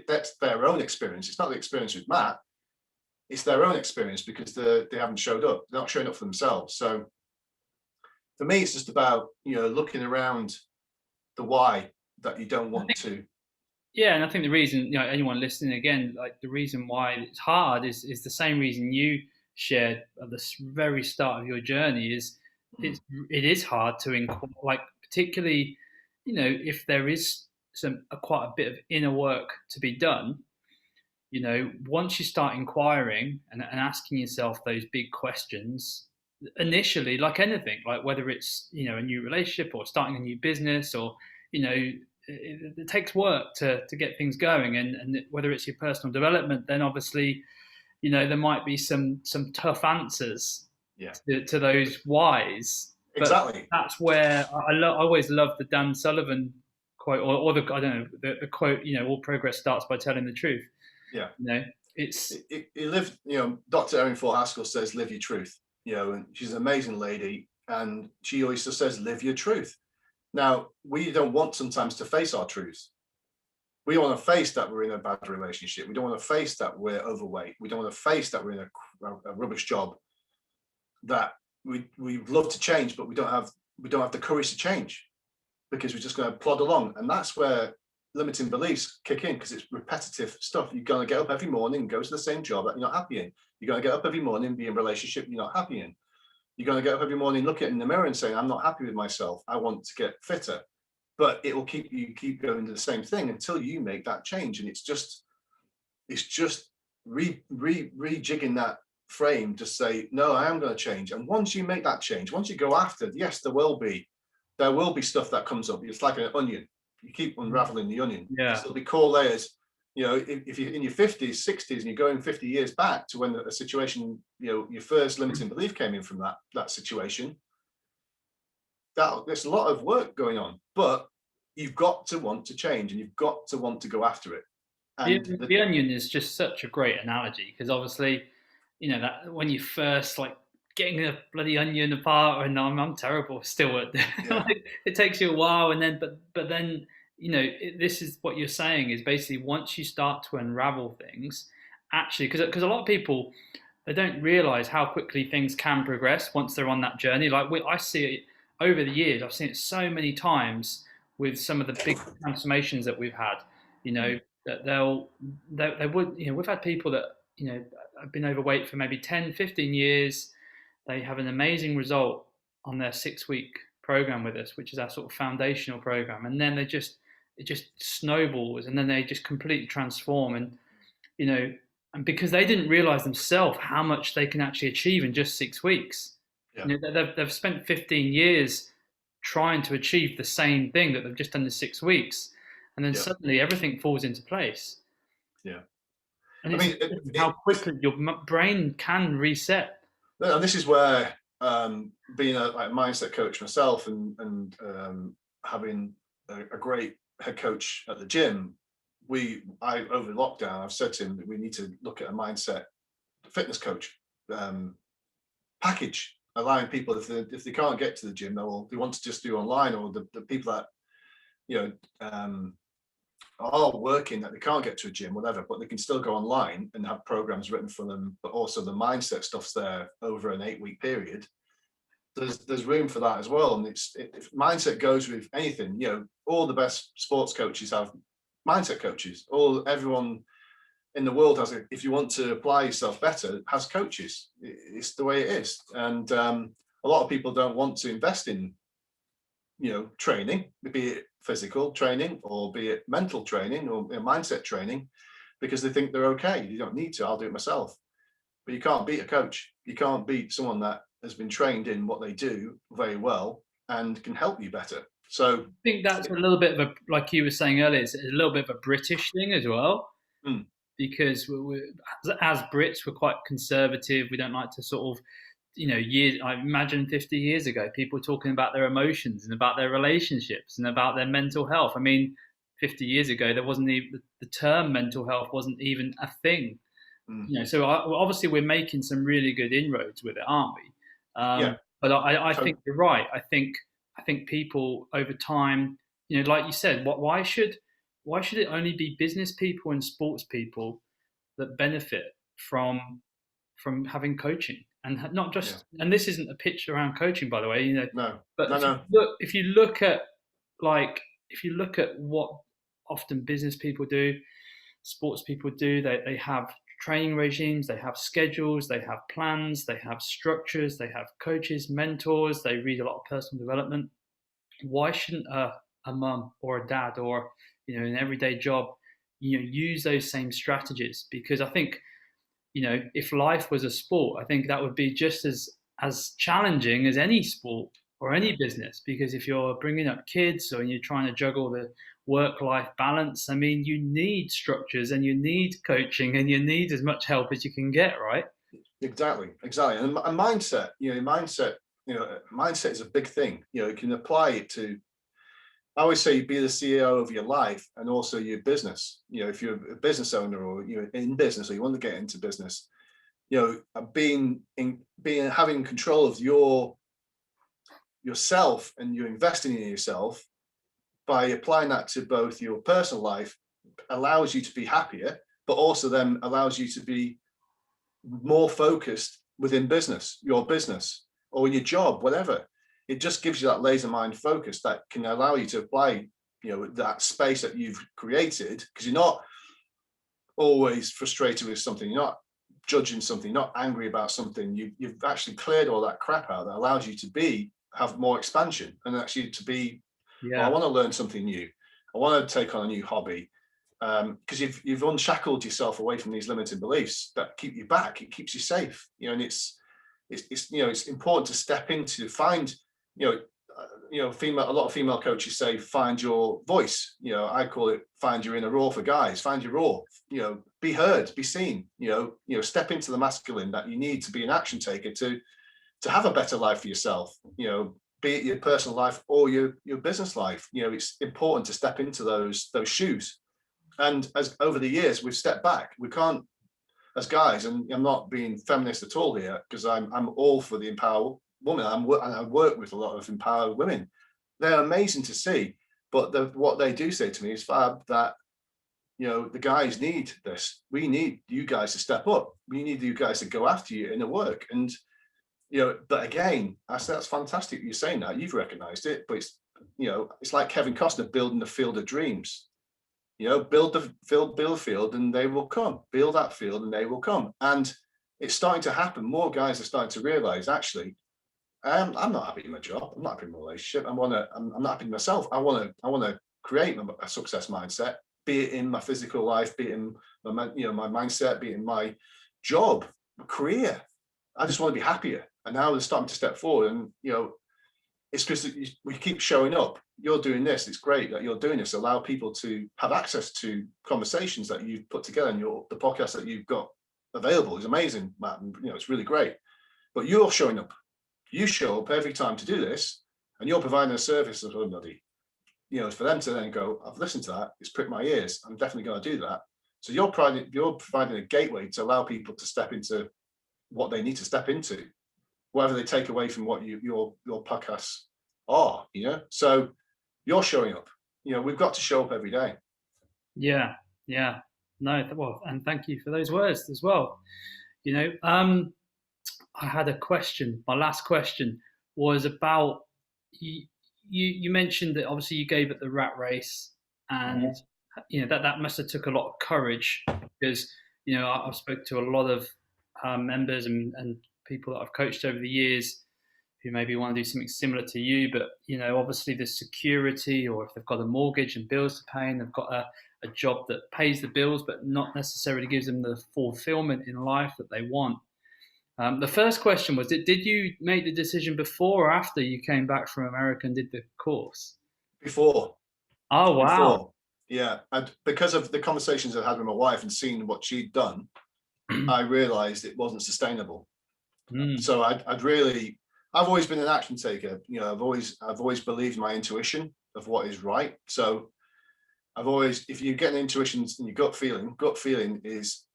That's their own experience. It's not the experience with Matt. It's their own experience because they haven't showed up. They're not showing up for themselves. So for me, it's just about looking around the why that you don't want to. yeah, and I think the reason, anyone listening again, like the reason why it's hard is the same reason you shared at the very start of your journey. Is Mm, it is hard to like, particularly, if there is quite a bit of inner work to be done. Once you start inquiring and asking yourself those big questions initially, like anything, like whether it's a new relationship or starting a new business, or it takes work to get things going, and whether it's your personal development, then obviously there might be some tough answers yeah, to those whys. But exactly. that's where I always love the Dan Sullivan quote, or the, I don't know, the quote, all progress starts by telling the truth. Yeah. you know it's He lived, Dr. Erin Haskell says, live your truth, and she's an amazing lady. And she always just says, live your truth. Now, we don't want sometimes to face our truths. We don't want to face that we're in a bad relationship. We don't want to face that we're overweight. We don't want to face that we're in a rubbish job, that we'd love to change, but we don't have the courage to change because we're just going to plod along. And that's where limiting beliefs kick in, because it's repetitive stuff. You're going to get up every morning and go to the same job that you're not happy in. You're going to get up every morning and be in a relationship you're not happy in. You're going to get up every morning, look at it in the mirror and say, I'm not happy with myself. I want to get fitter. But it will keep going to the same thing until you make that change. And it's just rejigging that frame to say, no, I am going to change. And once you make that change, once you go after, yes, there will be stuff that comes up. It's like an onion. You keep unraveling the onion because yeah, there'll be core layers. If you're in your 50s, 60s, and you're going 50 years back to when a situation, your first limiting belief came in from that situation, there's a lot of work going on. But you've got to want to change, and you've got to want to go after it. the, And the onion is just such a great analogy, because obviously that when you first, like, getting a bloody onion apart, and I'm terrible still at yeah, like, it takes you a while, and then but then this is what you're saying, is basically once you start to unravel things, actually, because a lot of people, they don't realize how quickly things can progress once they're on that journey. Like, I see it over the years. I've seen it so many times with some of the big transformations that we've had. mm, That they would, we've had people that have been overweight for maybe 10, 15 years. They have an amazing result on their 6 week program with us, which is our sort of foundational program, and then it just snowballs, and then they just completely transform. And you know, and because they didn't realize themselves how much they can actually achieve in just 6 weeks. yeah, They've spent 15 years trying to achieve the same thing that they've just done in 6 weeks, and then yeah, suddenly everything falls into place. yeah. And I it's mean, amazing how quickly your brain can reset. and this is where being a mindset coach myself, and having a great head coach at the gym, over lockdown, I've said to him that we need to look at a mindset fitness coach package, allowing people, if they can't get to the gym, they want to just do online, or the people that you know um, are working that they can't get to a gym, whatever, but they can still go online and have programs written for them, but also the mindset stuff's there over an 8-week period. There's room for that as well. And if mindset goes with anything, all the best sports coaches have mindset coaches. Everyone in the world has if you want to apply yourself better, has coaches. It's the way it is. And a lot of people don't want to invest in training, be it physical training or be it mental training or mindset training, because they think they're okay. You don't need to. I'll do it myself. But you can't beat a coach. You can't beat someone that has been trained in what they do very well and can help you better. So, I think that's a little bit of a, like you were saying earlier, it's a little bit of a British thing as well, mm, because as Brits, we're quite conservative. We don't like to sort of, years. I imagine 50 years ago, people talking about their emotions and about their relationships and about their mental health. I mean, 50 years ago, there wasn't even the term mental health wasn't even a thing. mm, So obviously we're making some really good inroads with it, aren't we? yeah, But I to- think you're right. I think people over time, like you said, why should it only be business people and sports people that benefit from having coaching, and not yeah, just, and this isn't a pitch around coaching, by the way, no, but no, no, if you look at what often business people do, sports people do, they have training regimes, they have schedules, they have plans, they have structures, they have coaches, mentors, they read a lot of personal development. Why shouldn't a mum or a dad or an everyday job use those same strategies? Because I think if life was a sport, I think that would be just as challenging as any sport or yeah. any business. Because if you're bringing up kids or you're trying to juggle the work-life balance, I mean, you need structures and you need coaching and you need as much help as you can get, right? Exactly, exactly. And mindset, mindset is a big thing. You can apply it to, I always say, be the CEO of your life and also your business. If you're a business owner or you're in business or you want to get into business, being having control of yourself and you're investing in yourself by applying that to both your personal life allows you to be happier, but also then allows you to be more focused within your business or your job, whatever. It just gives you that laser mind focus that can allow you to apply, that space that you've created, because you're not always frustrated with something. You're not judging something, you're not angry about something. You've actually cleared all that crap out that allows you to have more expansion and actually to be, well, I Yeah, want to learn something new. I want to take on a new hobby. Because you've unshackled yourself away from these limiting beliefs that keep you back. It keeps you safe, and it's important to step into find, female. A lot of female coaches say find your voice. I call it find your inner roar for guys. Find your roar. Be heard, be seen. Step into the masculine that you need to be an action taker to have a better life for yourself. Be it your personal life or your business life. It's important to step into those shoes. And as over the years, we've stepped back. We can't, as guys, and I'm not being feminist at all here, because I'm all for the empowered woman. I work with a lot of empowered women. They're amazing to see. But what they do say to me is, Fab, that the guys need this. We need you guys to step up. We need you guys to go after your inner work. And but again, I say that's fantastic. You're saying that you've recognised it, but it's like Kevin Costner building the field of dreams. Build a field and they will come. Build that field and they will come. And it's starting to happen. More guys are starting to realize, actually, I'm not happy in my job. I'm not happy in my relationship. I'm not happy in myself. I want to create a success mindset, be it in my physical life, be it in my mindset, be it in my job, my career. I just want to be happier. And now they're starting to step forward. And it's because we keep showing up. You're doing this. It's great that you're doing this. Allow people to have access to conversations that you've put together, and the podcast that you've got available is amazing, Matt. And, it's really great. But you're showing up. You show up every time to do this, and you're providing a service to somebody. For them to then go, I've listened to that. It's pricked my ears. I'm definitely going to do that. So you're providing a gateway to allow people to step into what they need to step into, whatever they take away from what your podcasts are. So you're showing up. We've got to show up every day. Yeah, yeah. No, well, and thank you for those words as well. You know, I had a question. My last question was about you. You mentioned that obviously you gave it the rat race, and Mhm. that must have took a lot of courage because I've spoke to a lot of members and people that I've coached over the years who maybe want to do something similar to you, but obviously the security, or if they've got a mortgage and bills to pay, and they've got a job that pays the bills but not necessarily gives them the fulfillment in life that they want. The first question was, did you make the decision before or after you came back from America and did the course? Before, Oh, wow. before, yeah, and because of the conversations I had with my wife and seeing what she'd done, I realised it wasn't sustainable. Mm, So I've always been an action taker. I've always believed my intuition of what is right. So if you get an intuition and your gut feeling is,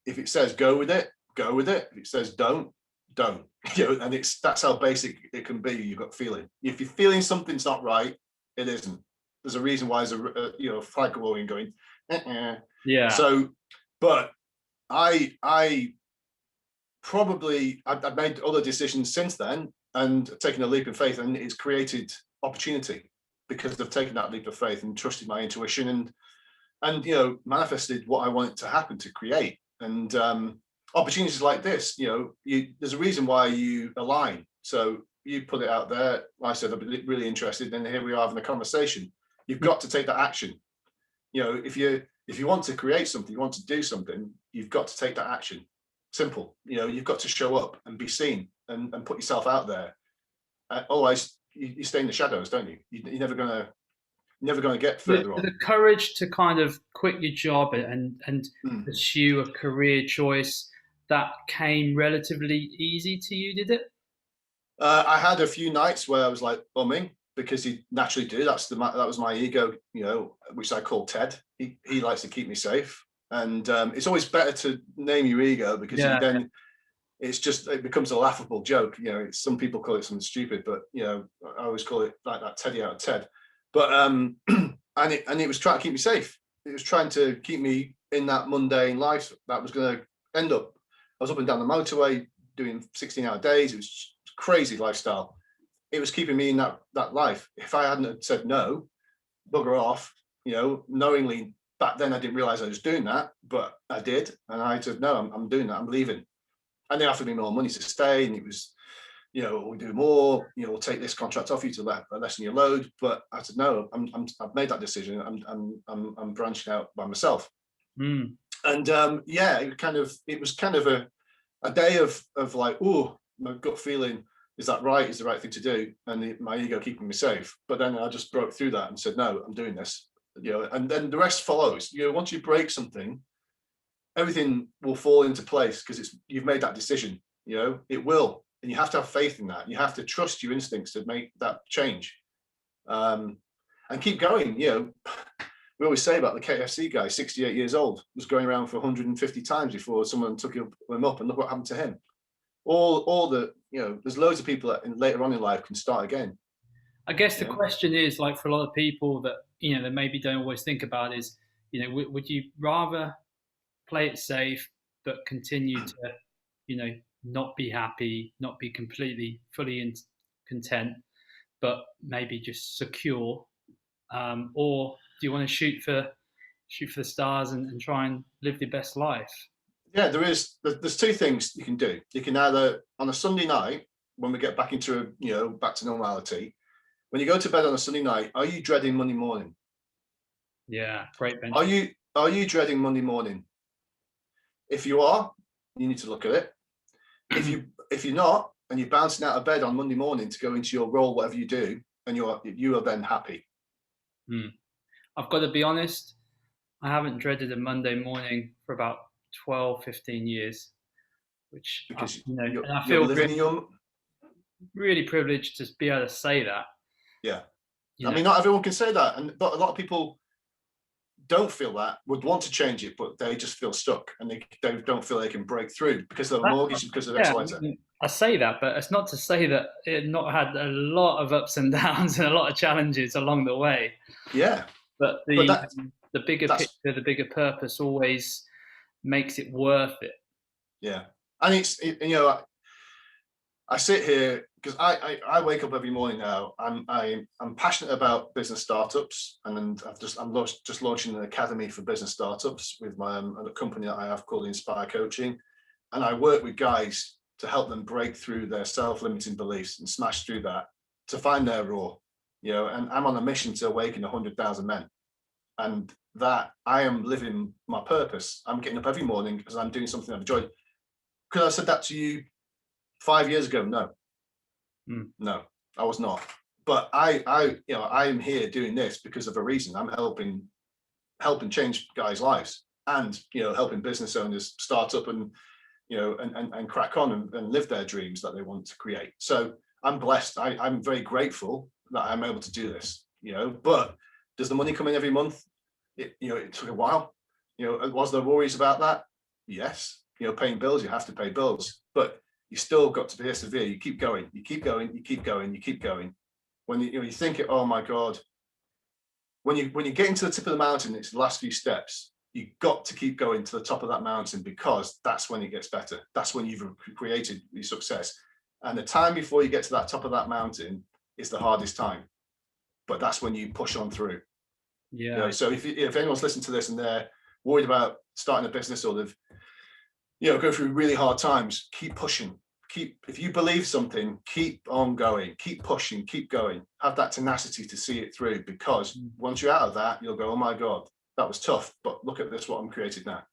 if it says go with it, go with it. If it says don't. And that's how basic it can be. Your gut feeling. If you're feeling something's not right, it isn't. There's a reason why there's a flag going. Uh-uh. yeah. So, but I probably I've made other decisions since then and taken a leap of faith, and it's created opportunity because I've taken that leap of faith and trusted my intuition and manifested what I wanted to happen to create. And opportunities like this, there's a reason why you align. So you put it out there. I said I'd be really interested, and here we are having a conversation. You've got to take that action. If you want to create something, you want to do something, you've got to take that action. Simple. You've got to show up and be seen and put yourself out there. Otherwise, you stay in the shadows, don't you? You're never gonna get further on. The courage to kind of quit your job and Mm. pursue a career choice, that came relatively easy to you, did it? I had a few nights where I was like bumming because you naturally do. That was my ego, which I call Ted. He likes to keep me safe, and it's always better to name your ego because Yeah. it becomes a laughable joke. Some people call it something stupid, but I always call it like that Teddy out of Ted. But and it was trying to keep me safe. It was trying to keep me in that mundane life that was going to end up. I was up and down the motorway doing 16-hour days. It was crazy lifestyle. It was keeping me in that life. If I hadn't said no, bugger off, knowingly back then I didn't realize I was doing that, but I did, and I said no, I'm doing that. I'm leaving, and they offered me more money to stay, and it was, we'll do more. We'll take this contract off you to lessen your load. But I said no, I've made that decision. I'm branching out by myself, Mm. and yeah, it was kind of a day of like, oh, my gut feeling, is that right? Is the right thing to do? And my ego keeping me safe. But then I just broke through that and said, no, I'm doing this. And then the rest follows. Once you break something, everything will fall into place because you've made that decision. It will, and you have to have faith in that. You have to trust your instincts to make that change, um, and keep going. We always say about the KFC guy, 68 years old, was going around for 150 times before someone took him up, and look what happened to him. All the there's loads of people that later on in life can start again. I guess You the know, question is, like, for a lot of people that that maybe don't always think about is, would you rather play it safe but continue to, not be happy, not be completely fully content, but maybe just secure, or do you want to shoot for the stars and try and live the best life? yeah, there's two things you can do. You can either, on a Sunday night, when we get back into back to normality, when you go to bed on a Sunday night, are you dreading Monday morning? Yeah, great Are benchmark. you are you dreading Monday morning? If you are, you need to look at it. If you're not, and you're bouncing out of bed on Monday morning to go into your role, whatever you do, and you are then happy. Hmm. I've got to be honest, I haven't dreaded a Monday morning for about 12, 15 years, which Because and I you're feel living in your, really privileged to be able to say that. yeah. You I know, mean, not everyone can say that, but a lot of people don't feel that, would want to change it, but they just feel stuck, and they don't feel they can break through because of a that's mortgage, because of X, yeah. Y, Z. I say that, but it's not to say that it not had a lot of ups and downs and a lot of challenges along the way. Yeah, But but the that. the bigger That's picture, the bigger purpose always makes it worth it. yeah, and you know, I sit here because I wake up every morning now. I'm passionate about business startups, and then I'm just launching an academy for business startups with my a company that I have called Inspire Coaching, and I work with guys to help them break through their self-limiting beliefs and smash through that to find their raw, you know. And I'm on a mission to awaken 100,000 men, and that I am living my purpose. I'm getting up every morning because I'm doing something I've enjoyed. Could I have said that to you 5 years ago? No. No, I was not. But you know, I am here doing this because of a reason. I'm helping change guys' lives, and you know, helping business owners start up and you know and crack on and live their dreams that they want to create. So I'm blessed. I'm very grateful that I'm able to do this. You know, but does the money come in every month? You know, it took a while. You know, was there worries about that? Yes. You know, paying bills, you have to pay bills, but you still got to persevere. You keep going, you keep going, you keep going, you keep going. When you think, oh my God, when you get into the tip of the mountain, it's the last few steps. You got to keep going to the top of that mountain, because that's when it gets better. That's when you've created your success. And the time before you get to that top of that mountain is the hardest time, but that's when you push on through. Yeah. You know, so if anyone's listening to this and they're worried about starting a business, or they've go through really hard times, keep pushing. If you believe something, keep on going, keep pushing, keep going. Have that tenacity to see it through, because once you're out of that, you'll go, oh my God, that was tough, but look at this, what I'm created now.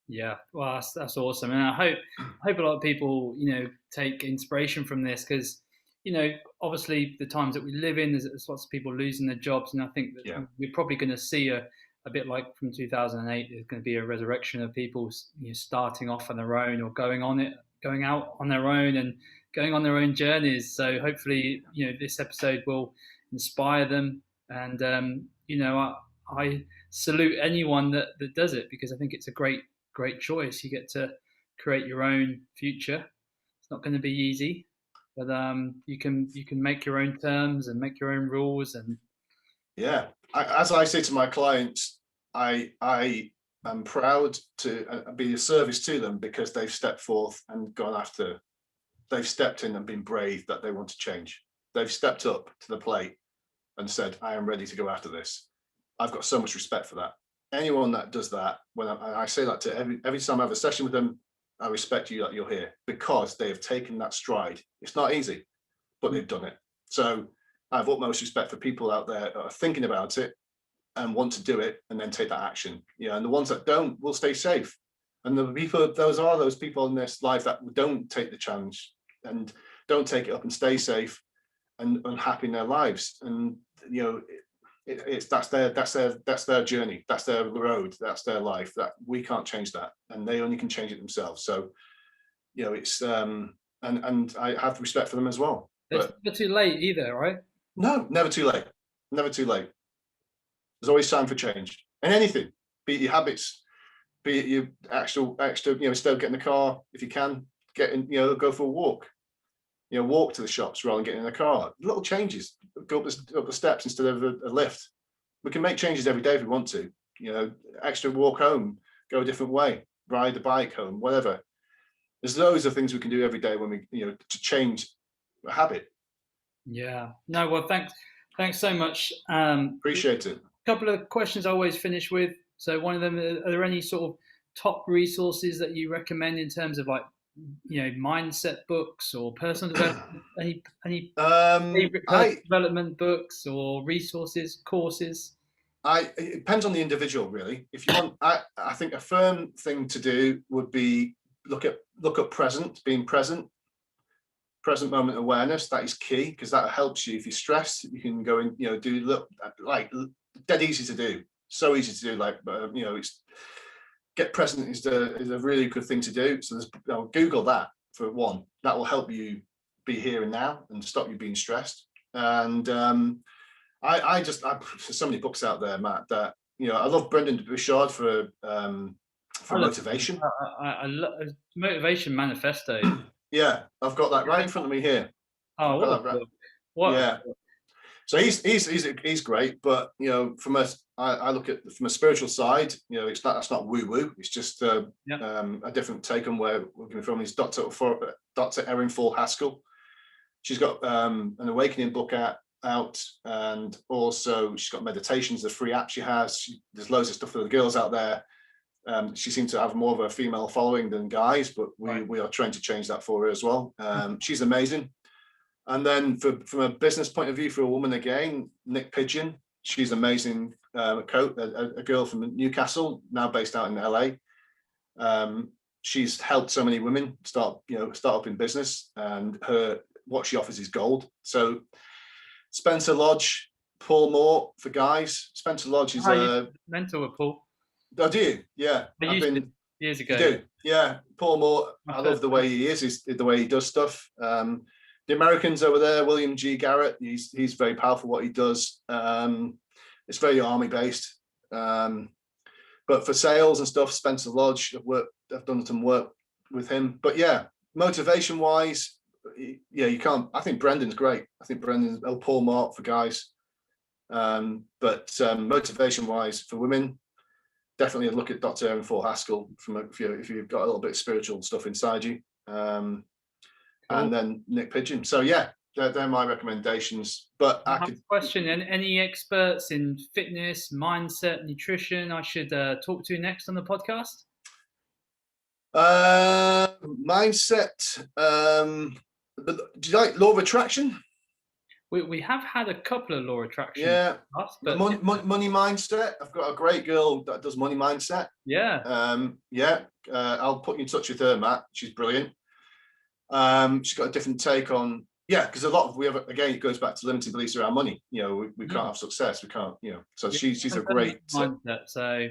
Yeah, well, that's awesome, and I hope a lot of people take inspiration from this, because obviously the times that we live in, there's lots of people losing their jobs, and I think that we're probably going to see a bit like from 2008. There's going to be a resurrection of people starting off on their own, or going out on their own and going on their own journeys. So hopefully this episode will inspire them, and I salute anyone that does it, because I think it's a great choice. You get to create your own future. It's not going to be easy, but you can make your own terms and make your own rules. And as I say to my clients, I am proud to be a service to them, because they've stepped forth and gone after. They've stepped in and been brave that they want to change. They've stepped up to the plate and said, I am ready to go after this. I've got so much respect for that. Anyone that does that, when I say that to every time I have a session with them, I respect you that you're here, because they have taken that stride. It's not easy, but they've done it. So I have utmost respect for people out there that are thinking about it and want to do it, and then take that action. And the ones that don't will stay safe. And those people in this life that don't take the challenge and don't take it up and stay safe and unhappy in their lives. And that's their journey, that's their road, that's their life. That we can't change that, and they only can change it themselves. So it's and I have respect for them as well. It's never too late either, right? No, never too late. Never too late. There's always time for change, and anything, be it your habits, be it your extra, instead of getting in the car, if you can, go for a walk. Walk to the shops rather than getting in the car. Little changes. Go up the steps instead of a lift. We can make changes every day if we want to. Extra walk home, go a different way, ride the bike home, whatever. There's loads of things we can do every day when we, to change a habit. Yeah. No. Well, thanks so much. Appreciate it. A couple of questions I always finish with. So one of them: are there any sort of top resources that you recommend in terms of mindset books or personal development? Any favorite personal development books or resources, courses? It depends on the individual, really. If you want, I think a firm thing to do would be look at being present moment awareness. That is key, because that helps you. If you're stressed, you can go and do dead easy to do, so easy to do. It's get present is a really good thing to do. So Google that for one. That will help you be here and now and stop you being stressed. And there's so many books out there, Matt, that I love Brendan Bouchard for motivation. I love Motivation Manifesto. Yeah, I've got that right in front of me here. Oh, what? Yeah. So he's great, but you know, I look at from a spiritual side, you know, that's not woo woo. It's just a different take on where we're coming from. Is Dr. Erin Fall Haskell. She's got an awakening book out, and also she's got meditations, the free app she has. There's loads of stuff for the girls out there. She seems to have more of a female following than guys, but we are trying to change that for her as well. She's amazing. And then from a business point of view, for a woman again, Nick Pigeon, she's amazing. A girl from Newcastle, now based out in LA. She's helped so many women start up in business, and what she offers is gold. So Spencer Lodge, Paul Moore for guys. Spencer Lodge is a mentor with Paul. Oh, do you? Yeah, I've been years ago. You do? Yeah, Paul Moore. I love the way he is. The way he does stuff. The Americans over there, William G. Garrett. He's very powerful what he does. It's very army based. But for sales and stuff, Spencer Lodge, I've done some work with him. But yeah, motivation wise, yeah, you can't. I think Brendan's great. I think Brendan's Paul Mark for guys. But motivation wise for women, definitely look at Dr. Erin Fall Haskell if you've got a little bit of spiritual stuff inside you. Cool. And then Nick Pigeon. So yeah, they're my recommendations. But I have a question. Any experts in fitness, mindset, nutrition I should talk to next on the podcast? Mindset. Do you like law of attraction? We have had a couple of law of attraction. Yeah. But money mindset. I've got a great girl that does money mindset. Yeah. I'll put you in touch with her, Matt. She's brilliant. She's got a different take on, because it goes back to limiting beliefs around money. You know, we can't have success. We can't, so she's a great mindset. So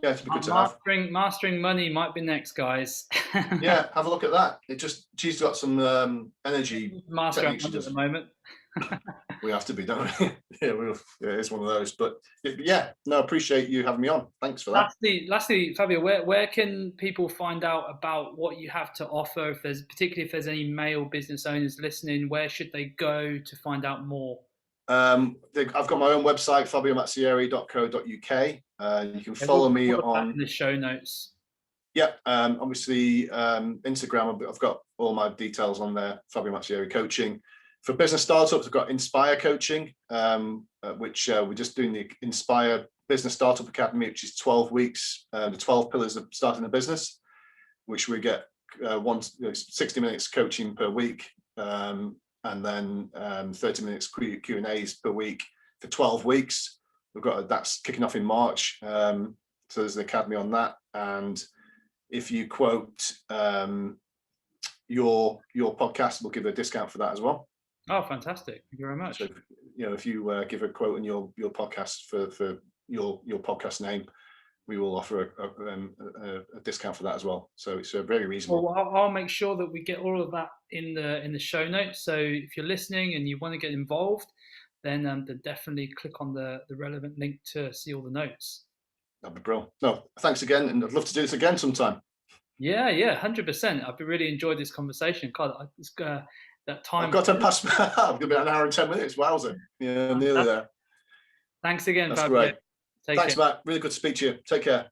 yeah, it's good to have. Mastering money might be next, guys. Yeah, have a look at that. She's got some energy mastering money at the moment. We have to be, don't we? Yeah, it's one of those. But yeah, no, appreciate you having me on. Thanks for that. Lastly, Fabio, where can people find out about what you have to offer? Particularly if there's any male business owners listening, where should they go to find out more? I've got my own website, fabiomazzieri.co.uk. You can follow me on in the show notes. Yeah, obviously Instagram. I've got all my details on there. Fabio Mazzieri Coaching. For business startups, I've got Inspire Coaching, which we're just doing the Inspire Business Startup Academy, which is 12 weeks, the 12 pillars of starting a business, which we get 60 minutes coaching per week, and then 30 minutes Q&As per week for 12 weeks. That's kicking off in March. So there's an academy on that. And if you quote your podcast, we'll give a discount for that as well. Oh, fantastic! Thank you very much. So, if you give a quote in your podcast for your podcast name, we will offer a discount for that as well. So it's very reasonable. Well, I'll make sure that we get all of that in the show notes. So if you're listening and you want to get involved, then definitely click on the relevant link to see all the notes. That'd be brilliant. No, thanks again, and I'd love to do this again sometime. Yeah, 100%. I've really enjoyed this conversation. God, that time. I've got to pass. I'm going to be an hour and 10 minutes. Wowza! Yeah, nearly there. Thanks again, That's Fabio. great. Thanks, Matt. Really good to speak to you. Take care.